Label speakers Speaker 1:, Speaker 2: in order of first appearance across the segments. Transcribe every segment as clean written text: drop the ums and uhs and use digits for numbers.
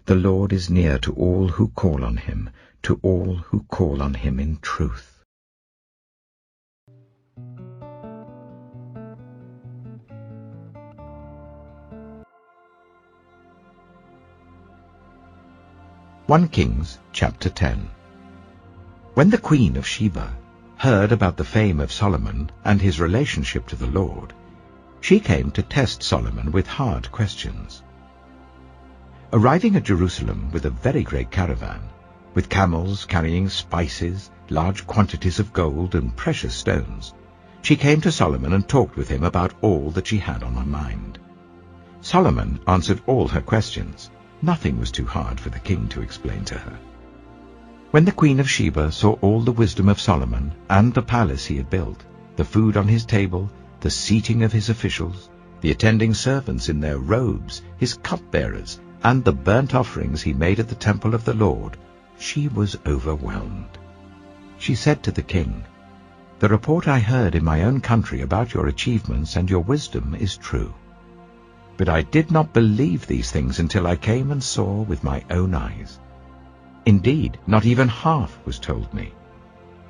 Speaker 1: The Lord is near to all who call on him, to all who call on him in truth. One Kings chapter 10. When the Queen of Sheba heard about the fame of Solomon and his relationship to the Lord, she came to test Solomon with hard questions. Arriving at Jerusalem with a very great caravan, with camels carrying spices, large quantities of gold and precious stones, she came to Solomon and talked with him about all that she had on her mind. Solomon answered all her questions. Nothing was too hard for the king to explain to her. When the Queen of Sheba saw all the wisdom of Solomon and the palace he had built, the food on his table, the seating of his officials, the attending servants in their robes, his cupbearers, and the burnt offerings he made at the temple of the Lord, she was overwhelmed. She said to the king, "The report I heard in my own country about your achievements and your wisdom is true. But I did not believe these things until I came and saw with my own eyes. Indeed, not even half was told me.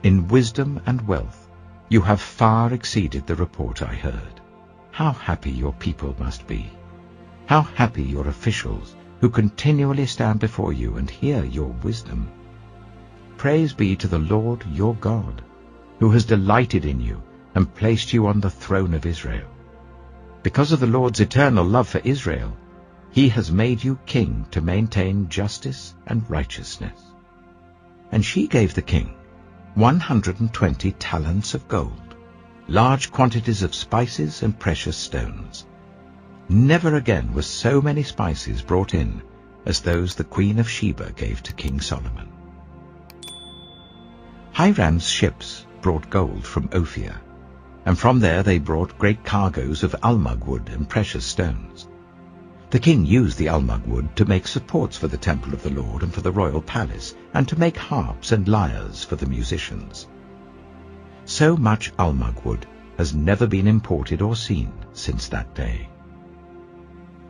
Speaker 1: In wisdom and wealth you have far exceeded the report I heard. How happy your people must be! How happy your officials who continually stand before you and hear your wisdom! Praise be to the Lord your God, who has delighted in you and placed you on the throne of Israel. Because of the Lord's eternal love for Israel, he has made you king to maintain justice and righteousness." And she gave the king 120 talents of gold, large quantities of spices and precious stones. Never again were so many spices brought in as those the Queen of Sheba gave to King Solomon. Hiram's ships brought gold from Ophir, and from there they brought great cargoes of almug wood and precious stones. The king used the almug wood to make supports for the temple of the Lord and for the royal palace, and to make harps and lyres for the musicians. So much almug wood has never been imported or seen since that day.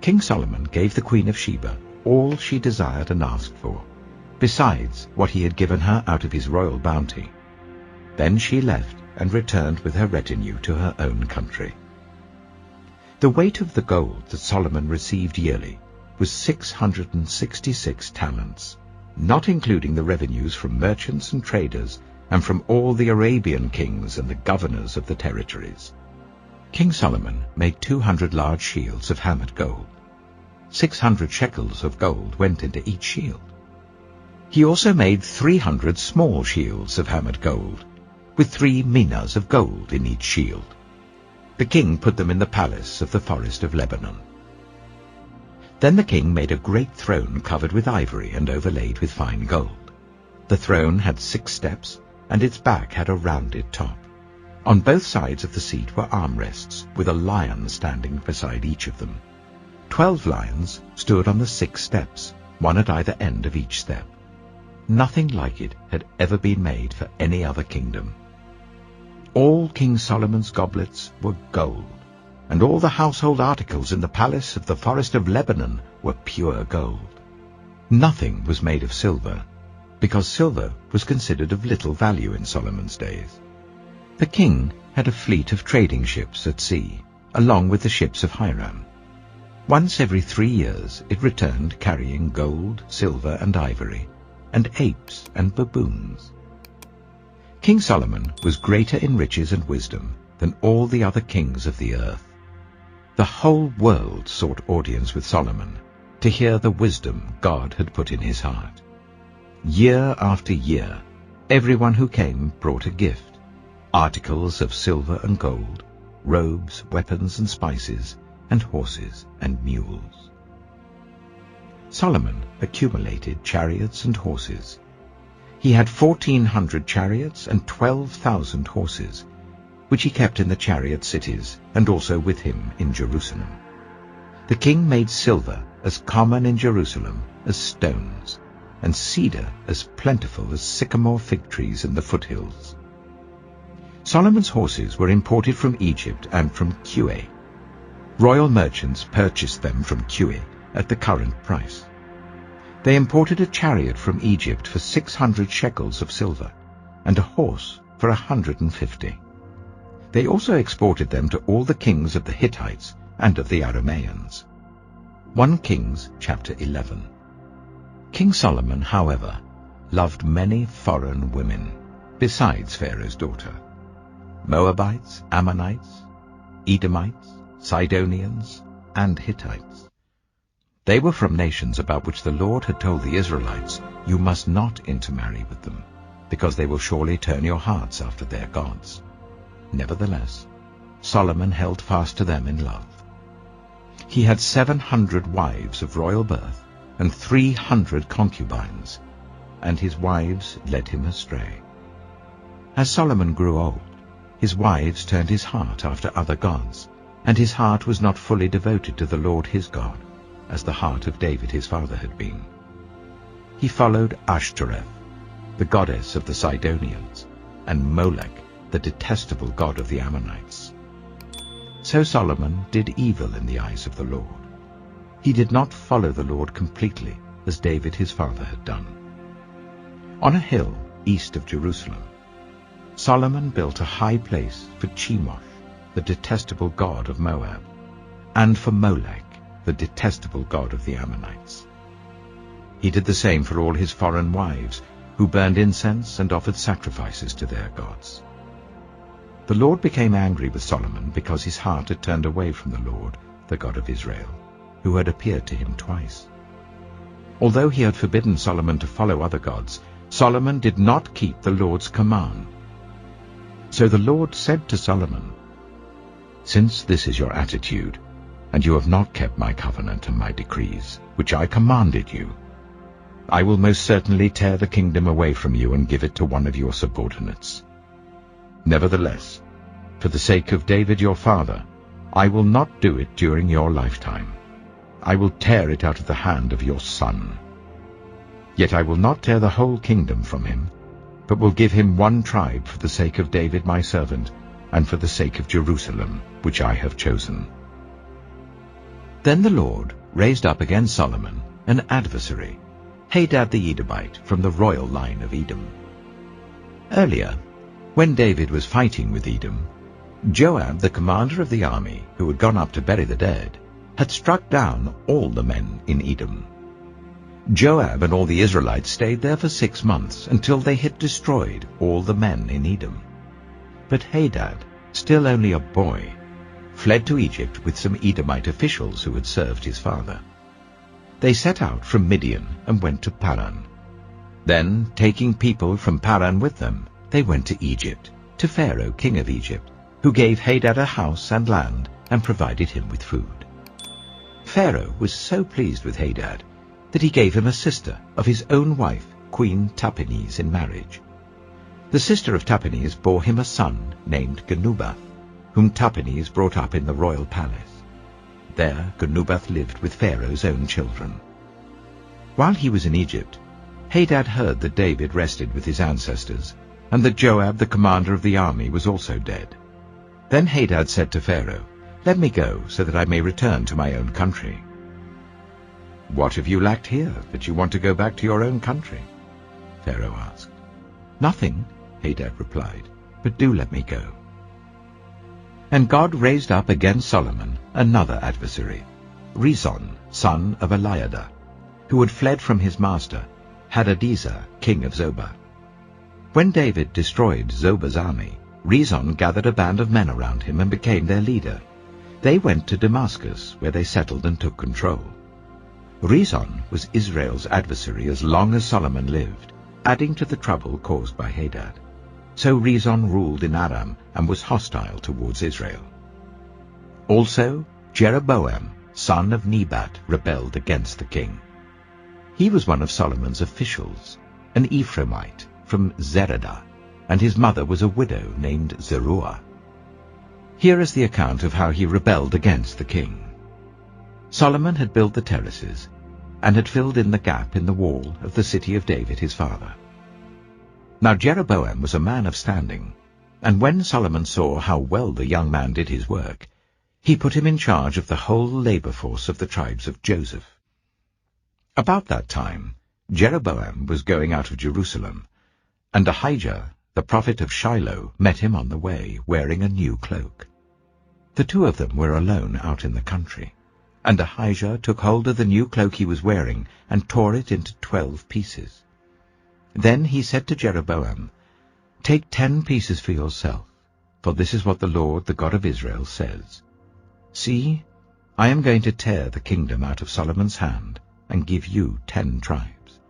Speaker 1: King Solomon gave the Queen of Sheba all she desired and asked for, besides what he had given her out of his royal bounty. Then she left and returned with her retinue to her own country. The weight of the gold that Solomon received yearly was 666 talents, not including the revenues from merchants and traders and from all the Arabian kings and the governors of the territories. King Solomon made 200 large shields of hammered gold. 600 shekels of gold went into each shield. He also made 300 small shields of hammered gold, with 3 minas of gold in each shield. The king put them in the palace of the forest of Lebanon. Then the king made a great throne covered with ivory and overlaid with fine gold. The throne had 6 steps, and its back had a rounded top. On both sides of the seat were armrests, with a lion standing beside each of them. 12 lions stood on the 6 steps, one at either end of each step. Nothing like it had ever been made for any other kingdom. All King Solomon's goblets were gold, and all the household articles in the palace of the forest of Lebanon were pure gold. Nothing was made of silver, because silver was considered of little value in Solomon's days. The king had a fleet of trading ships at sea, along with the ships of Hiram. Once every 3 years it returned carrying gold, silver, and ivory, and apes and baboons. King Solomon was greater in riches and wisdom than all the other kings of the earth. The whole world sought audience with Solomon to hear the wisdom God had put in his heart. Year after year, everyone who came brought a gift, articles of silver and gold, robes, weapons and spices, and horses and mules. Solomon accumulated chariots and horses. He had 1,400 chariots and 12,000 horses, which he kept in the chariot cities and also with him in Jerusalem. The king made silver as common in Jerusalem as stones, and cedar as plentiful as sycamore fig trees in the foothills. Solomon's horses were imported from Egypt and from Kue. Royal merchants purchased them from Kue at the current price. They imported a chariot from Egypt for 600 shekels of silver, and a horse for 150. They also exported them to all the kings of the Hittites and of the Arameans. 1 Kings chapter 11. King Solomon, however, loved many foreign women, besides Pharaoh's daughter: Moabites, Ammonites, Edomites, Sidonians, and Hittites. They were from nations about which the Lord had told the Israelites, "You must not intermarry with them, because they will surely turn your hearts after their gods." Nevertheless, Solomon held fast to them in love. He had 700 wives of royal birth and 300 concubines, and his wives led him astray. As Solomon grew old, his wives turned his heart after other gods, and his heart was not fully devoted to the Lord his God, as the heart of David his father had been. He followed Ashtoreth, the goddess of the Sidonians, and Molech, the detestable god of the Ammonites. So Solomon did evil in the eyes of the Lord. He did not follow the Lord completely, as David his father had done. On a hill east of Jerusalem, Solomon built a high place for Chemosh, the detestable god of Moab, and for Molech, the detestable god of the Ammonites. He did the same for all his foreign wives, who burned incense and offered sacrifices to their gods. The Lord became angry with Solomon because his heart had turned away from the Lord, the God of Israel, who had appeared to him twice. Although he had forbidden Solomon to follow other gods, Solomon did not keep the Lord's command. So the Lord said to Solomon, "Since this is your attitude, and you have not kept my covenant and my decrees, which I commanded you, I will most certainly tear the kingdom away from you and give it to one of your subordinates. Nevertheless, for the sake of David your father, I will not do it during your lifetime. I will tear it out of the hand of your son. Yet I will not tear the whole kingdom from him, but will give him one tribe for the sake of David my servant, and for the sake of Jerusalem, which I have chosen." Then the Lord raised up against Solomon an adversary, Hadad the Edomite, from the royal line of Edom. Earlier, when David was fighting with Edom, Joab, the commander of the army, who had gone up to bury the dead, had struck down all the men in Edom. Joab and all the Israelites stayed there for 6 months, until they had destroyed all the men in Edom. But Hadad, still only a boy, fled to Egypt with some Edomite officials who had served his father. They set out from Midian and went to Paran. Then, taking people from Paran with them, they went to Egypt, to Pharaoh, king of Egypt, who gave Hadad a house and land and provided him with food. Pharaoh was so pleased with Hadad that he gave him a sister of his own wife, Queen Tahpenes, in marriage. The sister of Tahpenes bore him a son named Genubath, whom Tahpenes brought up in the royal palace. There Genubath lived with Pharaoh's own children. While he was in Egypt, Hadad heard that David rested with his ancestors, and that Joab, the commander of the army, was also dead. Then Hadad said to Pharaoh, "Let me go, so that I may return to my own country." "What have you lacked here, that you want to go back to your own country?" Pharaoh asked. "Nothing," Hadad replied, "but do let me go." And God raised up against Solomon another adversary, Rezon, son of Eliada, who had fled from his master, Hadadezer, king of Zobah. When David destroyed Zobah's army, Rezon gathered a band of men around him and became their leader. They went to Damascus, where they settled and took control. Rezon was Israel's adversary as long as Solomon lived, adding to the trouble caused by Hadad. So Rezon ruled in Aram and was hostile towards Israel. Also Jeroboam, son of Nebat, rebelled against the king. He was one of Solomon's officials, an Ephraimite from Zeradah, and his mother was a widow named Zeruah. Here is the account of how he rebelled against the king. Solomon had built the terraces and had filled in the gap in the wall of the city of David his father. Now Jeroboam was a man of standing, and when Solomon saw how well the young man did his work, he put him in charge of the whole labor force of the tribes of Joseph. About that time, Jeroboam was going out of Jerusalem, and Ahijah, the prophet of Shiloh, met him on the way, wearing a new cloak. The two of them were alone out in the country, and Ahijah took hold of the new cloak he was wearing and tore it into 12 pieces. Then he said to Jeroboam, "Take 10 pieces for yourself, for this is what the Lord, the God of Israel, says. See, I am going to tear the kingdom out of Solomon's hand and give you 10 tribes.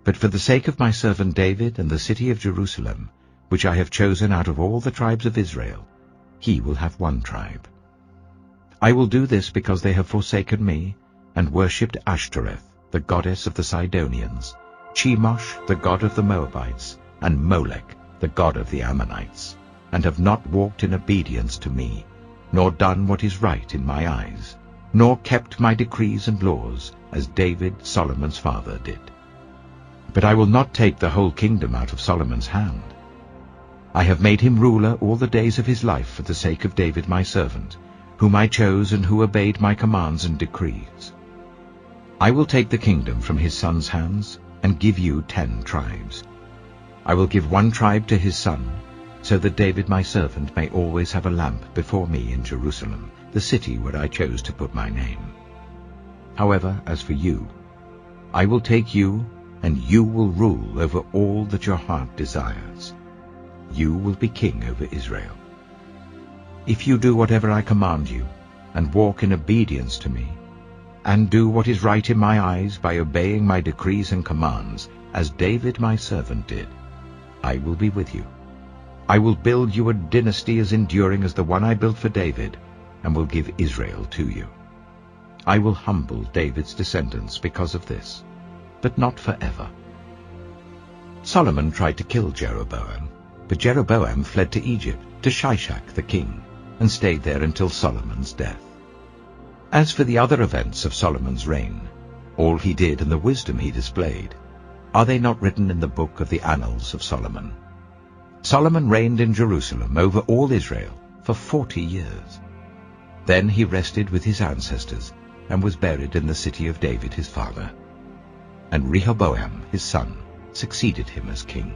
Speaker 1: But for the sake of my servant David and the city of Jerusalem, which I have chosen out of all the tribes of Israel, he will have 1 tribe. I will do this because they have forsaken me and worshipped Ashtoreth, the goddess of the Sidonians, Chemosh, the god of the Moabites, and Molech, the god of the Ammonites, and have not walked in obedience to me, nor done what is right in my eyes, nor kept my decrees and laws, as David, Solomon's father, did. But I will not take the whole kingdom out of Solomon's hand. I have made him ruler all the days of his life for the sake of David my servant, whom I chose and who obeyed my commands and decrees. I will take the kingdom from his son's hands and give you 10 tribes. I will give 1 tribe to his son, so that David my servant may always have a lamp before me in Jerusalem, the city where I chose to put my name. However, as for you, I will take you, and you will rule over all that your heart desires. You will be king over Israel. If you do whatever I command you, and walk in obedience to me, and do what is right in my eyes by obeying my decrees and commands, as David my servant did, I will be with you. I will build you a dynasty as enduring as the one I built for David, and will give Israel to you. I will humble David's descendants because of this, but not forever." Solomon tried to kill Jeroboam, but Jeroboam fled to Egypt, to Shishak the king, and stayed there until Solomon's death. As for the other events of Solomon's reign, all he did and the wisdom he displayed, are they not written in the book of the Annals of Solomon? Solomon reigned in Jerusalem over all Israel for 40 years. Then he rested with his ancestors and was buried in the city of David his father. And Rehoboam his son succeeded him as king.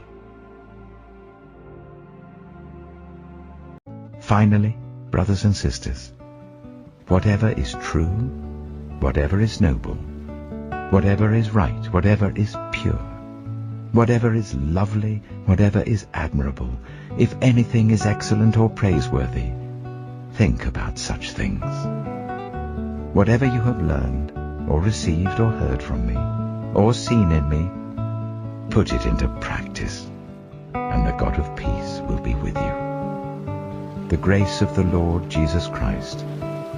Speaker 1: Finally, brothers and sisters, whatever is true, whatever is noble, whatever is right, whatever is pure, whatever is lovely, whatever is admirable, if anything is excellent or praiseworthy, think about such things. Whatever you have learned, or received or heard from me, or seen in me, put it into practice, and the God of peace will be with you. The grace of the Lord Jesus Christ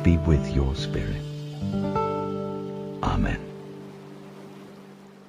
Speaker 1: be with your spirit. Amen.